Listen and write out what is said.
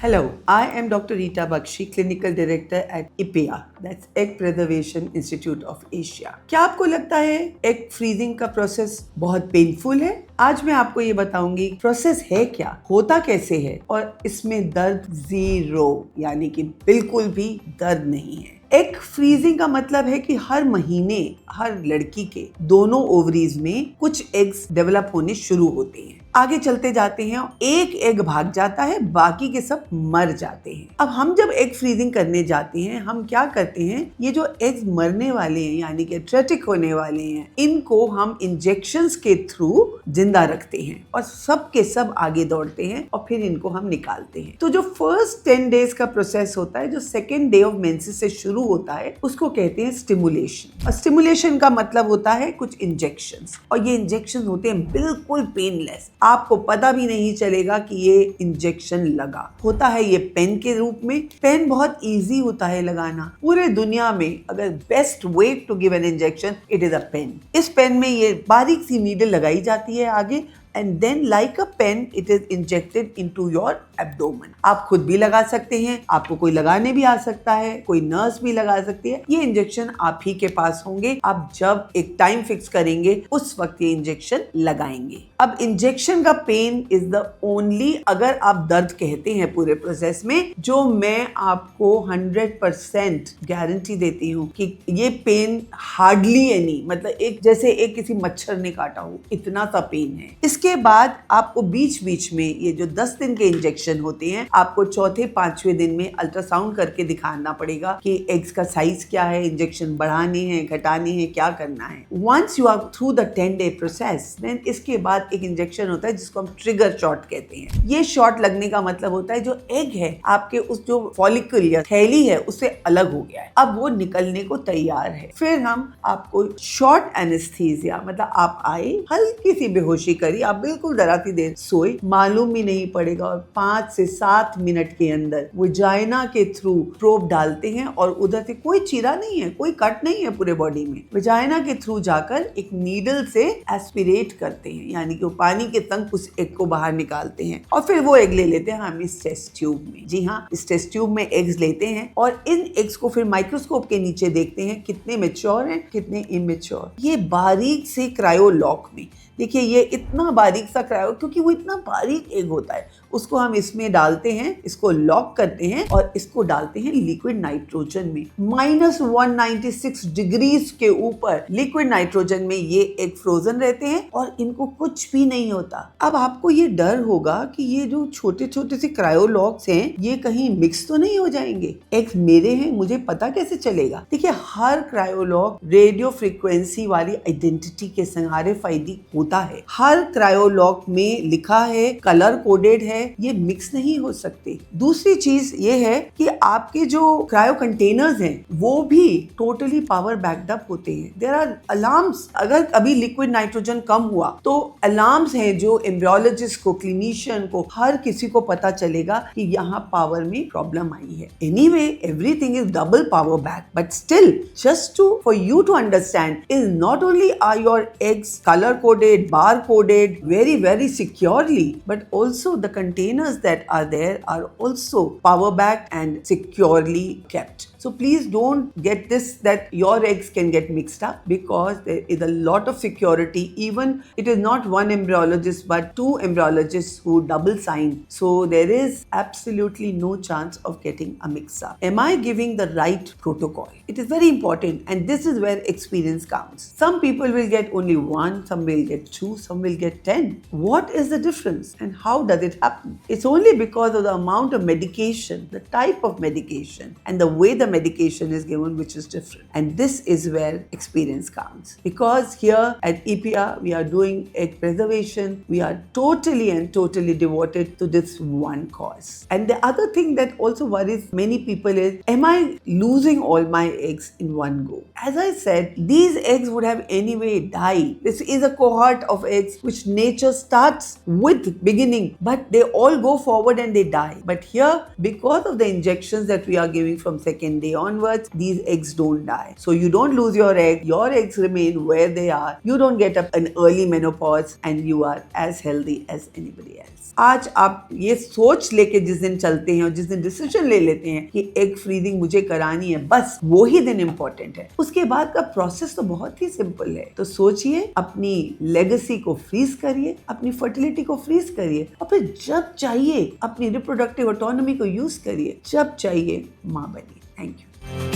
Hello, I am Dr. Rita Bakshi, Clinical Director at IPEA, that's Egg Preservation Institute of Asia. क्या आपको लगता है egg freezing का process बहुत painful है? आज मैं आपको ये बताऊंगी प्रोसेस है क्या, होता कैसे है और इसमें दर्द जीरो, यानी कि बिल्कुल भी दर्द नहीं है। एग फ्रीजिंग का मतलब है कि हर महीने हर लड़की के दोनों ओवरीज में कुछ एग्स डेवलप होने शुरू होते हैं, आगे चलते जाते हैं, एक एग भाग जाता है, बाकी के सब मर जाते हैं। अब हम जब एग फ्रीजिंग करने जाते हैं, हम क्या करते हैं, ये जो एग्स मरने वाले हैं यानी कि ट्रेटिक होने वाले हैं, इनको हम इंजेक्शंस के थ्रू जिंदा रखते हैं और सब के सब आगे दौड़ते हैं और फिर इनको हम निकालते हैं। तो जो फर्स्ट 10 डेज का प्रोसेस होता है, जो सेकेंड डे ऑफ मेंसेस से शुरू होता है, उसको कहते हैं स्टिमुलेशन। और स्टिमुलेशन का मतलब होता है कुछ इंजेक्शंस, और ये इंजेक्शन होते हैं बिल्कुल पेनलेस, आपको पता भी नहीं चलेगा कि ये इंजेक्शन लगा। होता है ये पेन के रूप में। पेन बहुत इजी होता है लगाना। पूरे दुनिया में अगर best way to give an injection, it is a pen. इस पेन में ये बारीक सी नीडल लगाई जाती है आगे, and then like a pen it is injected into your abdomen। आप खुद भी लगा सकते हैं, आपको कोई लगाने भी आ सकता है, कोई नर्स भी लगा सकती है। ये इंजेक्शन आप ही के पास होंगे, आप जब एक टाइम फिक्स करेंगे उस वक्त ये इंजेक्शन लगाएंगे। अब इंजेक्शन का पेन इज द ओनली, अगर आप दर्द कहते हैं पूरे प्रोसेस में, जो मैं आपको 100% गारंटी देती हूँ कि ये पेन हार्डली एनी, मतलब एक जैसे एक किसी मच्छर ने काटा हो इतना सा पेन है। इसके बाद आपको बीच बीच में ये जो 10 दिन के इंजेक्शन होते हैं, आपको चौथे 5वें दिन में अल्ट्रासाउंड करके दिखाना पड़ेगा कि एग्स का साइज क्या है, इंजेक्शन बढ़ाने हैं, घटाने हैं, क्या करना है। Once you are through the 10 day process, then इसके बाद एक इंजेक्शन होता है जिसको हम ट्रिगर शॉट कहते हैं। ये शॉट लगने का मतलब होता है जो एग है आपके उस जो फॉलिकल या थैली है उससे अलग हो गया है, अब वो निकलने को तैयार है। फिर हम आपको शॉर्ट एनेस्थीसिया, मतलब आप आए, हल्की सी बेहोशी करी, आप बिल्कुल डराती देर सोए, मालूम भी नहीं पड़ेगा, और 5 से 7 मिनट के अंदर वजाइना के थ्रू प्रोब डालते हैं और उधर से कोई चीरा नहीं है, कोई कट नहीं है पूरे बॉडी में, वजाइना के थ्रू जाकर एक नीडल से एस्पिरेट करते हैं, यानी कि वो पानी के संग उस एग को बाहर निकालते हैं और फिर वो एग ले लेते हैं हम इस टेस्ट ट्यूब में। जी हाँ, इस टेस्ट ट्यूब में एग्स लेते हैं और इन एग्स को फिर माइक्रोस्कोप के नीचे देखते हैं कितने मैच्योर हैं, कितने इमेच्योर। ये बारीक से क्रायोलॉक में, देखिए ये इतना बारीक सा क्रायो, क्योंकि वो इतना बारीक एग होता है, उसको हम इसमें डालते हैं, इसको लॉक करते हैं और इसको डालते हैं लिक्विड नाइट्रोजन में। -196 डिग्रीज के ऊपर लिक्विड नाइट्रोजन में ये एग फ्रोजन रहते हैं और इनको कुछ भी नहीं होता। अब आपको ये डर होगा कि ये जो छोटे छोटे से क्रायोलॉक्स हैं, ये कहीं मिक्स तो नहीं हो जाएंगे, एग्स मेरे हैं, मुझे पता कैसे चलेगा? देखिए, हर क्रायोलॉक रेडियो फ्रीक्वेंसी वाली आइडेंटिटी के संग RFID होता है। हर क्रायोलॉक में लिखा है, कलर कोडेड है, ये मिक्स नहीं हो सकते। दूसरी चीज ये है कि आपके जो क्रायो कंटेनर्स हैं वो भी टोटली पावर बैक्ड अप होते हैं। देयर आर अलार्म्स, अगर अभी लिक्विड नाइट्रोजन कम हुआ तो अलार्म्स हैं जो एम्ब्रियोलॉजिस्ट को, क्लिनिशियन को, हर किसी को पता चलेगा कि यहाँ पावर में प्रॉब्लम आई है। Anyway, everything is double power back, but still just to for you to understand is not only are your eggs colour coded, bar coded very securely, but also the containers that are there are also power backed and securely kept. So please don't get this that your eggs can get mixed up, because there is a lot of security. Even it is not one embryologist but 2 embryologists who double sign, so there is absolutely no chance of getting a mix up. Am I giving the right protocol? It is very important, and this is where experience counts. Some people will get only 1, some will get 2, some will get 10. What is the difference and how does it happen? It's only because of the amount of medication, the type of medication, and the way the medication is given, which is different. And this is where experience counts, because here at EPR we are doing egg preservation. We are totally devoted to this one cause. And the other thing that also worries many people is, am I losing all my eggs in one go? As I said, these eggs would have anyway died. This is a cohort part of eggs which nature starts with beginning, but they all go forward and they die. But here, because of the injections that we are giving from second day onwards, these eggs don't die. So you don't lose your egg, your eggs remain where they are, you don't get an early menopause, and you are as healthy as anybody else. आज आप ये सोच लेके जिस दिन चलते हैं और जिस दिन डिसीजन ले लेते हैं कि एग फ्रीजिंग मुझे करानी है, बस वो ही दिन इंपॉर्टेंट है। उसके बाद का प्रोसेस तो बहुत ही सिंपल है। तो सोचिए, अपनी लेगेसी को फ्रीज करिए, अपनी फर्टिलिटी को फ्रीज करिए, और फिर जब चाहिए अपनी रिप्रोडक्टिव ऑटोनॉमी को यूज करिए, जब चाहिए माँ बनिए। Thank you.